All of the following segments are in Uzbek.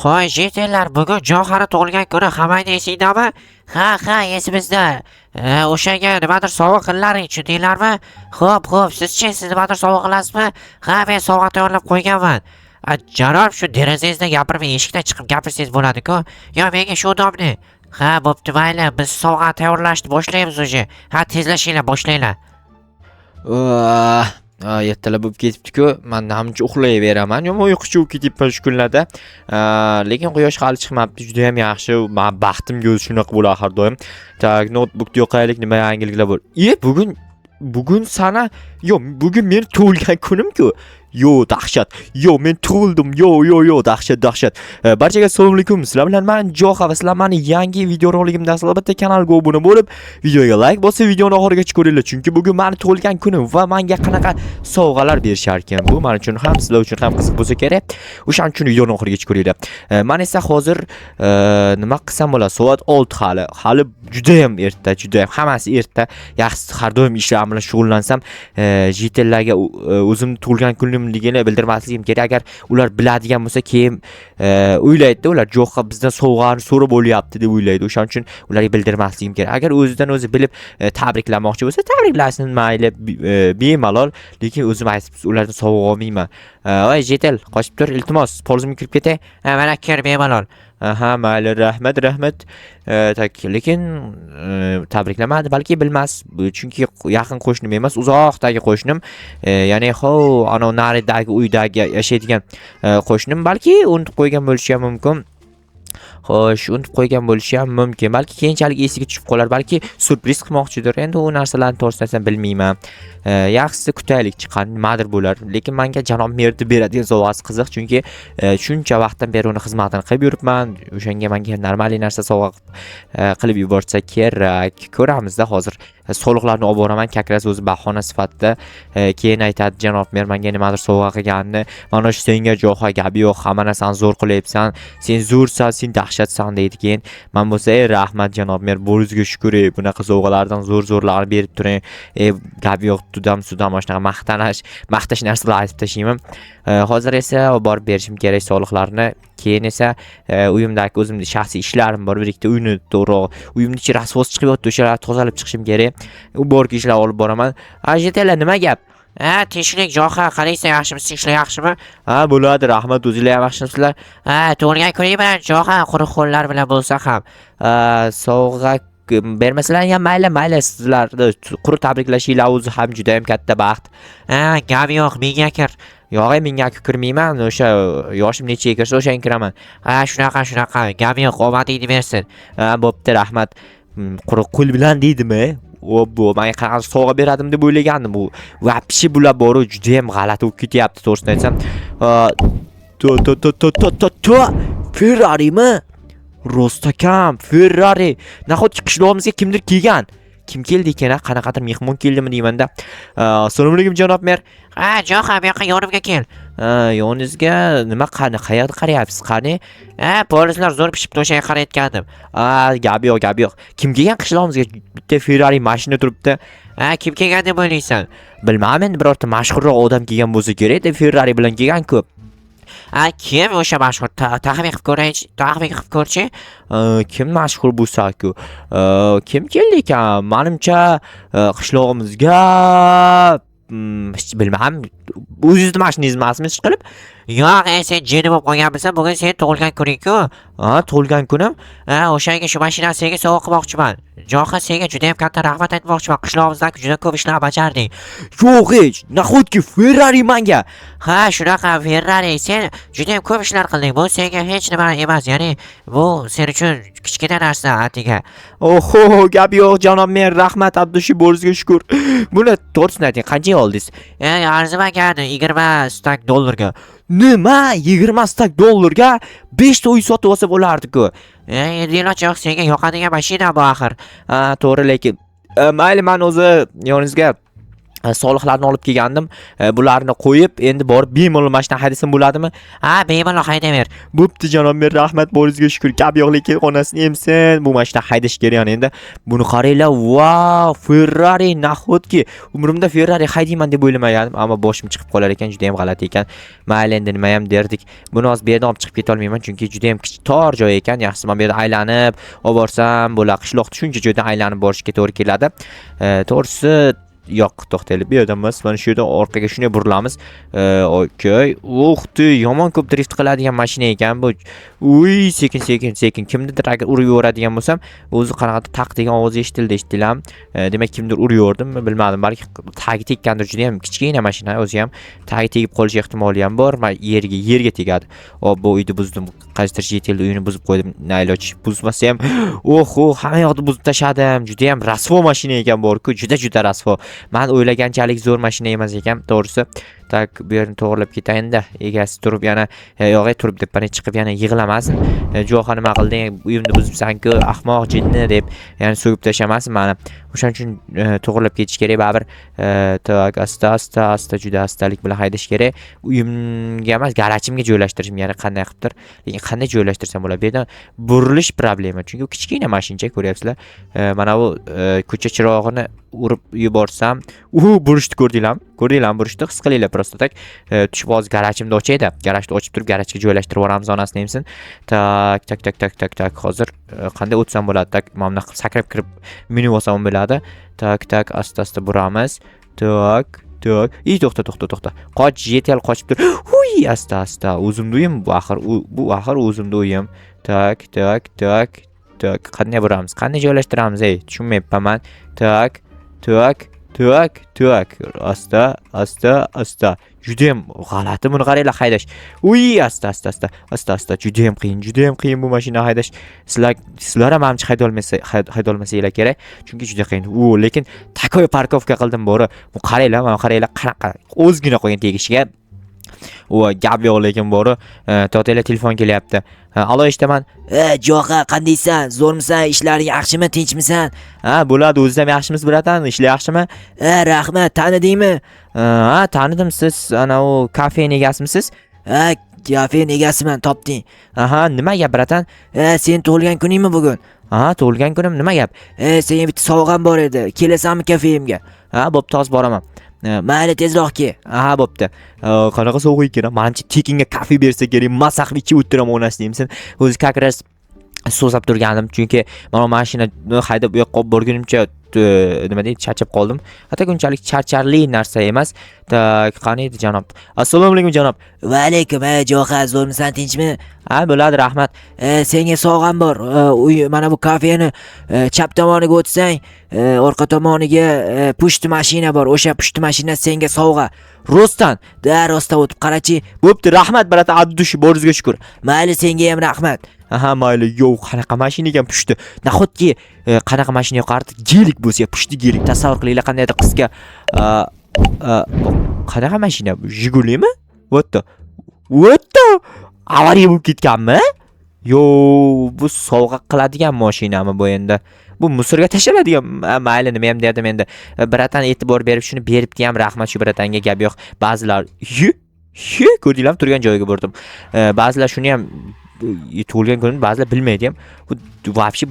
Hoy jetellar, bugun Jawhara tug'ilgan kuni, hammangni esingdami? Ha, esimizda. O'shanga nimadir sovg'a qilaring, tushundinglarmi? Xo'p, sizchi, siz nimadir sovg'a qilasizmi? Ha, men sovg'a tayyorlab qo'yganman. Janob, shu derazangizdan gapirmay, eshikdan chiqib gapirsangiz bo'ladi-ku. Yo, menga shu odamni. Ha, bo'pti, mayli, biz sovg'a tayyorlashni boshlaymiz o'zi. Ha, tezlashinglar, boshlanglar. Ertalab bo'lib ketibdi-ku. Men namuncha uxlayveraman. Yomon uyquchi bo'lib ketibman shu kunlarda. Lekin quyosh hali chiqmabdi. Juda ham yaxshi. Men baxtimga o'zi shunaqa bo'ladi har doim. Tak, notebookda yo'qaylik, nima yangiliklar bor. Bugun sana, bugun men tug'ilgan kunim-ku. Dahshat. Men tug'ildim. Dahshat. Barchaga assalomu alaykum. Sizlar bilan men Joha va sizlar meni yangi video roligimda albatta kanalga obuna bo'lib, videoga like bosib, videoni oxirigacha ko'ringlar. Chunki bugun meni tug'ilgan kunim va menga qanaqa sovg'alar berishar ekan. Bu men uchun ham, sizlar uchun ham qiziq bo'lsa kerak. O'shaning uchun videoni oxirigacha ko'ringlar. Men esa hozir nima qilsam bo'ladi? Soat 6 hali juda ham erta, hammasi erta. Yaxshi, har doim ishlar bilan shug'ullansam, jetellarga o'zimni tug'ilgan kunim ligini bildirmasligim kerak. Agar ular biladigan bo'lsa, keyin o'ylaydi, ular Jo'qa bizdan sovg'ani so'rab o'lyapti deb o'ylaydi. O'shaning uchun ularga bildirmasligim kerak. Agar o'zidan o'zi bilib tabriklamoqchi bo'lsa, tabriklasin, mayli, bemalol. Lekin o'zim aytib ulardan sovg'a olmayman. Voy jetel, qochib tur, iltimos, polzimga kirib ketay. Mana kir, bemalol. Aha, mayli, rahmat. Lekin tabriklamadi, balki bilmas. Chunki yaqin qo'shnim emas, uzoqdagi qo'shnim. Ya'ni ana naridagi uydagi yashaydigan qo'shnim, balki unutib qo'ygan bo'lishi ham mumkin. Xo'sh, unutib qo'ygan bo'lishi ham mumkin. Balki keyinchalik esiga tushib qolar, balki surpriz qilmoqchidir. Endi u narsalarni to'g'risida bilmayman. Yaxshisi kutaylik, chiqqan nimadir bo'lar. Lekin menga janob merdi beradigan sovg'asi qiziq, chunki shuncha vaqtdan beri uni xizmatini qilib yuribman. O'shanga menga normal narsa sovg'a qilib yuborsa kerak. Ko'ramizda hozir. Soliqlarni olib boraman, kakras o'zi bahona sifatida. Keyin aytadi janob mer menga nimadir sovg'a qilganini. Mana shu senga Jo'xa gapi yo'q, hamma narsani zo'r qilyapsan. Sen zo'rsan, sen dahshatsan deydi. Keyin men bo'lsa, rahmat janob mer, bo'ringizga shukr, bunaqa sovg'alardan zo'rlarni berib turing. Gapi yo'q, sudam shunaqa maqtash narsalar aytib tashlayman. Hozir esa borib berishim kerak soliqlarni. Keyin esa uyimdagi o'zimning shaxsiy ishlarim bor, birikta uyni to'g'ri, uyimning ichi rasvos chiqib yotdi, o'shalarni tozalab chiqishim kerak. U borki ishlar olib boraman. Jetela, nima gap? Tinchlik Jo'xa, qaraysan, yaxshimisiz, ishlar yaxshimi? Bo'ladi, rahmat, o'zingizlar ham yaxshimisizlar? Tug'ilgan kuning bilan Jo'xa, quruq qo'llar bilan bo'lsa ham sovg'a bermasalar ham mayli, sizlarni quruq tabriklashinglar o'zi ham juda ham katta baxt. Gapi yo'q, menga kir. Yo'q, menga kirmayman, o'sha yoshim nechaga kirsa o'shanga kiraman. Shunaqa, gapi yo'q, omadingni bersin. Bo'pti, rahmat. Quruq qo'l bilan deydimi? Men qanaqa sovg'a beradim deb o'ylagandim. Bu vapshi bular bor, juda ham g'alati bo'lib ketyapti, to'g'risini aytsam. Ferrarimi? Rostakam, Ferrari. Nahotki qishlog'imizga kimdir kelgan? Kim keldi ekan? Qanaqadir mehmon keldimi deymanda. Assalomu alaykum janob mer. Jo'xa, bu yoqqa yonimga kel. Yoningizga nima qayerga qarayapsiz? Qani? Polislar zo'r pishib o'shanga qarayotgandim. Gapi yo'q. Kim kelgan qishlog'imizga? Bitta Ferrari mashina turibdi. Kim kelgan deb o'ylaysan? Bilmayman, birorta mashhurroq odam kelgan bo'lsa kerak, Ferrari bilan kelgan-ku. Kim o'sha mashhur? Taxmin qilib ko'rchi. Kim mashhur bo'lsa-ku? Kim keldi ekan? Menimcha qishlog'imizga bilmayman. O'zingizni mashinangiz emasmi ish qilib? Yo'q, sen jini bo'lib qolganmisan. Bugun sen tug'ilgan kuning-ku. Tug'ilgan kunim? O'shanga shu mashinani senga sovg'a qilmoqchiman. Jo'xa, senga juda ham katta rahmat aytmoqchiman. Qishlog'imizdagi juda ko'p ishlar bajarding. Yo'q, nahotki Ferrari menga? Shunaqa Ferrari, sen juda ham ko'p ishlar qilding. Bu senga hech nima emas. Ya'ni bu sen uchun kichkina narsa atiga. Oho, gap yo'q janob mer, rahmat, Abdushi, bo'ringizga shukr. Buni to'g'risini ayting, qanchaga oldingiz? Arzimagan 20 stak dollarga. Nima? 20 stak dollarga 5 ta uy sotib olsa bo'lardi-ku. Endi iloji yo'q, senga yoqadigan mashina bu axir. To'g'ri, lekin mayli, men o'zi yoningizga soliqlarni olib kelgandim. Bularni qo'yib, endi borib bemalol mashina haydasam bo'ladimi? Ha, bemalol haydaver. Bo'pti janob, men rahmat bo'lingizga shukr. Gap yo'q, lekin onasini emsin. Bu mashina haydash kerak yani endi. Buni qaranglar. Wow, Ferrari nahotki. Umrimda Ferrari haydayman deb o'ylamagandim, ammo boshim chiqib qolar ekan, juda ham g'alati ekan. Mayli endi nima ham derdik. Buni hozir bu yerdan olib chiqib keta olmayman, chunki juda ham tor joy ekan. Yaxshisi men bu yerda aylanib olib borsam bo'lar. Qishloqda shuncha joydan aylanib borishga to'g'ri keladi. To'g'risi yo'q, to'xtaylik, bu yerda emas. Mana shu yerdan orqaga shunday burilamiz. Okey. Yomon ko'p drift qiladigan mashina ekan bu. Uy, sekin. Kimnidir agar urib yuboradigan bo'lsam, o'zi qanaqadir taq degan ovoz eshitildi. Demak, kimdir urib yubordim, bilmadim. Balki tagi tekkandir, juda ham kichkina mashina, o'zi ham tagi tegib qolish ehtimoli ham bor. Men yerga tegadi. Bu uyni buzdim. Qaysidir chet elda uyini buzib qo'ydim. Nayloj buzmasa ham, hamma yoqni buzib tashadim. Juda ham rasvo mashina ekan borku, juda rasvo. Men o'ylaganchalik zo'r mashina emas ekan, to'g'risi. Tak, bu yerni to'g'rilab ketayin-da. Egasi turib yana yo'g'ay turib deb bana chiqib yana yig'lamasin. Jo'xa nima qilding? Uyimni buzibsan-ku, ahmoq jinni deb, ya'ni so'yib tashamasin meni. O'shaning uchun to'g'rilab ketish kerak baribir. Tak, asta, juda astalik bilan haydash kerak. Uyimga emas, garajimga joylashtirishim kerak qanday qilibdir. Lekin qanday joylashtirsam bo'ladi? Bu yerdan burilish problema, chunki u kichkina mashincha, ko'ryapsizlar. Mana bu ko'cha chirog'ini urib yuborsam, burishni ko'rdinglarmi? Burishni his qilinglar prosta tak. Tushib hozir garajimni ochaydi. Garajni ochib turib, garajga joylashtirib yuboramiz, onasini emsin. Tak. Hozir qanday o'tsam bo'ladi? Tak, mana bunday sakrab kirib minib olsam bo'ladi. Tak, asta buramiz. Tak. To'xta. Qoch, yetel qochib tur. Huy, asta. O'zimni uyim bu axir o'zimni uyim. Tak. Qanday buramiz? Qanday joylashtiramiz? Tushunmayapman men. Tak. Asta. Juda ham g'alati buni qaranglar haydash. Uy, asta. Juda ham qiyin bu mashina haydash. Sizlar ham menimcha haydolmasanglar kerak, chunki juda qiyin. Lekin takoy parkovka qildim bori. Bu qaranglar, mana qaranglar qanaqa o'zgina qo'ygan tegishiga. Gap yo'q lekin bori. To'taylar telefon kelyapti. Alo, eshitaman. Jo'xa, qandaysan? Zo'rmisan? Ishlaring yaxshimi? Tinchmisan? Bo'ladi, o'zim yaxshimiz, bratan. Ishlar yaxshimi? Rahmat, tanidingmi? Tanidim. Siz ana u kafening egasimisiz? Kafening egasiman, topding. Nima gap, bratan? Sen tug'ilgan kuningmi bugun? Tug'ilgan kunim, nima gap? Senga bitta sovg'am bor edi. Kelasanmi kafemga? Bo'pti, hozir boraman. Mayli, tezroq kel. Bo'pti. Qanaqa sovg'a ekan? Menimcha tekinga kafe bersa kerak. Masaqni ichib o'tiraman, onasini emsin. O'zi kakras so'zab turgandim, chunki mana mashina haydab u yoqqa olib borgunimcha nima deydi, charchab qoldim. Hatto unchalik charcharli narsa emas. Qani edi janob? Assalomu alaykum janob. Va alaykum. Jo'xa, zo'rmisan, tinchmi? Bo'ladi, rahmat. Senga sovg'am bor. Mana bu kafeni chap tomoniga o'tsang, orqa tomoniga pushti mashina bor. O'sha pushti mashina senga sovg'a. Rostdan rostdan o'tib qarachi. Bo'pti, rahmat brata, addush, boringizga shukr. Mayli, senga ham rahmat. Mayli. Yo'q, qanaqa mashina ekan pushti. Nahotki qanaqa mashina yoqardi? Gelik bo'lsa, pushti gelik. Tasavvur qilinglar, qandaydir qizga qanaqa mashina? Jigulimi? O'tdi. Avariya bo'lib ketganmi? Bu sovg'a qiladigan mashinami bu endi? Bu musorga tashlanadigan. Mayli, nima ham derdim endi. Bratan e'tibor berib shuni beribdi ham, rahmat shu bratanga, gap yo'q. Ba'zilar ko'rdinglarmi, turgan joyiga bordim. Ba'zilar shuni ham tug'ilgan kunini ba'zilar bilmaydi ham. Bu vobshe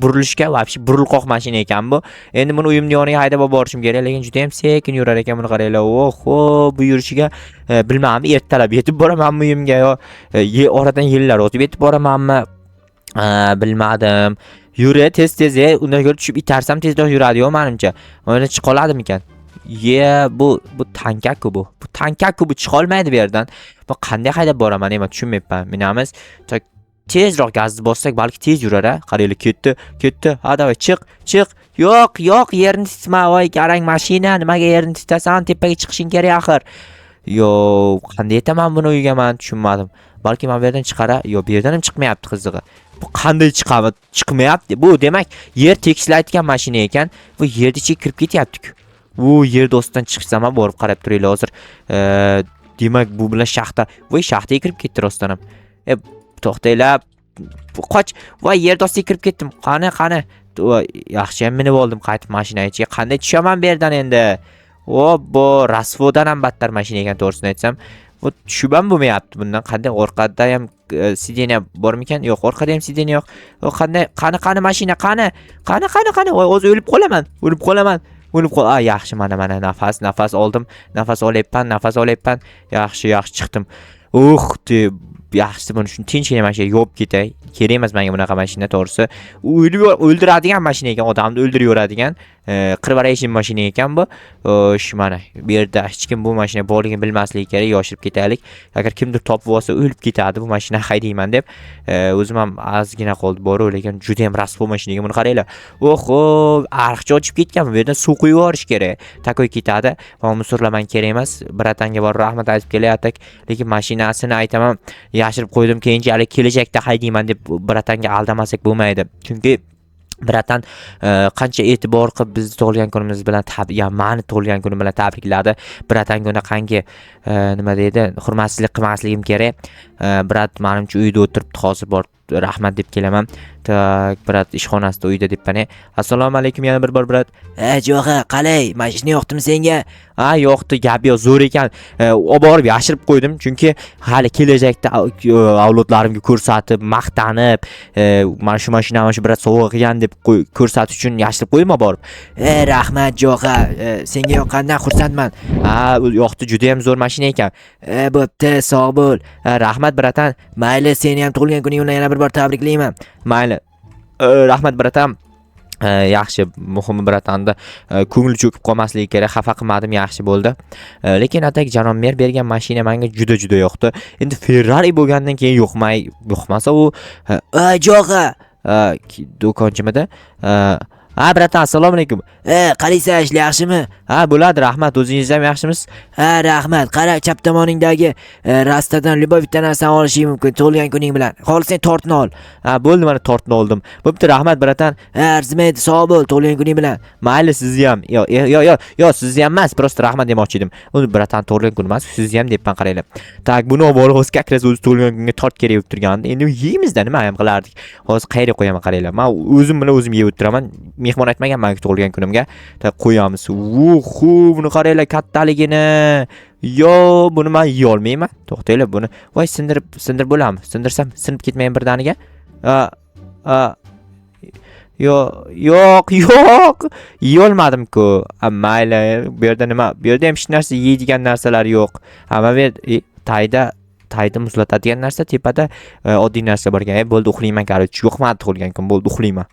burilqoq mashina ekan bu. Endi buni uyimning yoniga haydab borishim kerak, lekin juda ham sekin yurar ekan, buni qaranglar. Bu yurishiga bilmadim, ertalab yetib boramanmi uyimga oradan yillar o'tib yetib boramanmi? Bilmadim. Yuri tez, undan ko'ra tushib itarsam tezroq yuradi-yo menimcha. Mana chiqoladimi ekan? Bu tankaku bu. Bu tankaku bu chiqolmaydi bu yerdan. Bu qanday haydab boraman, men tushunmayapman. Menamiz tezroq gazni bossak balki tez yurar-a. Qaranglar, ketdi. Davay, chiq. Yo'q, yerni titma, voy garang mashina, nimaga yerni titasan? Tepaga chiqishing kerak axir. Qanday yetaman buni uyga, men tushunmadim. Balki men bu yerdan chiqara, bu yerdan ham chiqmayapti qizig'i. Bu qanday chiqmayapti? Bu demak yer tekislayotgan mashina ekan. Bu yerda ichiga kirib ketyapti-ku. Yer do'stdan chiqsam ham borib qarab turaylik hozir. Demak bu bilan shaxtaga kirib ketdi rostdan ham. To'xtaylar. Qoch. Yer do'stiga kirib ketdim. Qani. Yaxshi ham minib oldim qaytib mashina ichiga. Qanday tushaman bu yerdan endi? Obbo, rasvodan ham battar mashina ekan to'g'risini aytsam. Bu tushib ham bo'lmayapti bundan. Qanday orqada ham sideniya bormikan? Yo'q, orqada ham sideniya yo'q. Qanday qani mashina qani? Qani? Voy, o'zi o'lib qolaman. Yaxshi, mana nafas oldim. Nafas olyapman. Yaxshi chiqdim. Deb yaxshisi buni shuni tinchgina mashina yopib ketay. Kerak emas menga bunaqa mashina to'g'risi. O'ldiradigan mashina ekan, odamni o'ldirib yoradigan. Qirvarayshi mashina ekan bu. Shu mana bu yerda hech kim bu mashina borligini bilmasligi kerak, yoshirib ketaylik. Agar kimdir topib olsa o'lib ketadi bu mashina haydayman deb. O'zim ham ozgina qoldi boru, lekin juda ham rasvo mashina ekan. Buni qaranglar. Ariqcha ochib ketgan. Bu yerdan suv quyib yuborish kerak. Takoy ketadi. Va musorlaman kerak emas. Bratanga bor rahmat aytib kelyapti. Lekin mashinasini aytaman, yashirib qo'ydim. Keyinchalik kelajakda haydayman deb bratanga aldamasak bo'lmaydi. Chunki Bratan qancha e'tibor qilib bizni tug'ilgan kunimiz bilan mani tug'ilgan kunim bilan tabrikladi. Bratanga unaqangi nima deydi, hurmatsizlik qilmasligim kerak. Brat menimcha uyda o'tiribdi, hozir bor rahmat deb kelaman. Tak, brat ishxonasida uyda debman. Assalomu alaykum yana bir bor brat. Jo'xa, qalay? Mashina yoqdimi senga? Yo'qdi, gap yo'q, zo'r ekan. Olib borib yashirib qo'ydim, chunki hali kelajakda avlodlarimga ko'rsatib, maqtanib, mana shu mashinani shu brat sovg'a qilgan deb ko'rsatish uchun yashirib qo'ydim olib borib. Rahmat Jo'xa, senga yoqqanidan xursandman. Yo'qdi, juda ham zo'r mashina ekan. Bo'pti, sog' bo'l. Rahmat bratan. Mayli, seni ham tug'ilgan kuning bilan yana bir bor tabriklayman. Mayli. Rahmat bratam. Yaxshi, muhimi bratanda ko'ngli cho'kib qolmasligi kerak. Xafa qilmadim, yaxshi bo'ldi. Lekin atak janob mer bergan mashina menga juda yoqdi. Endi Ferrari bo'lgandan keyin yo'qmasa u Jo'xa, do'konchimida. Bratan, assalomu alaykum. Qalaysan, ishlar yaxshimi? Bo'ladi, rahmat. O'zingiz ham yaxshimisiz? Rahmat. Qara, chap tomoningdagi rastadan Lyubov bitta narsani olishing mumkin tug'ilgan kuning bilan. Xohlasang tortni ol. Bo'ldi, mana tortni oldim. Bo'pti, rahmat bratan. Arzimaydi, sog' bo'l tug'ilgan kuning bilan. Mayli, sizni ham. Sizni ham emas, prosta rahmat demoqchi edim. Uni bratan tug'ilgan kun emas, sizni ham debman qaranglar. Tak, buni olib borib o'z kakras o'zi tug'ilgan kunga tort kerak bo'lib turgandi. Endi yeymizda nima ham qilardik? Hozir qayerga qo'yaman qaranglar. Men o'zim bilan o'zim yeb o'tiraman. Mehmon aytmaganman tug'ilgan kunimga. Qo'yamiz. Buni qaranglar kattaligini. Buni men yeya olmayman. To'xtanglar buni. Voy, sindirib bo'lami? Sindirsam sinib ketmayin birdaniga. Yo'q. Yeya olmadim-ku. Mayli, bu yerda nima? Bu yerda ham hech narsa yeydigan narsalar yo'q. Hamma bu tayda muzlatadigan narsa, tepada oddiy narsa bor ekan. Bo'ldi, uxlayman, qaror. Yo'qmadi tug'ilgan kun, bo'ldi, uxlayman.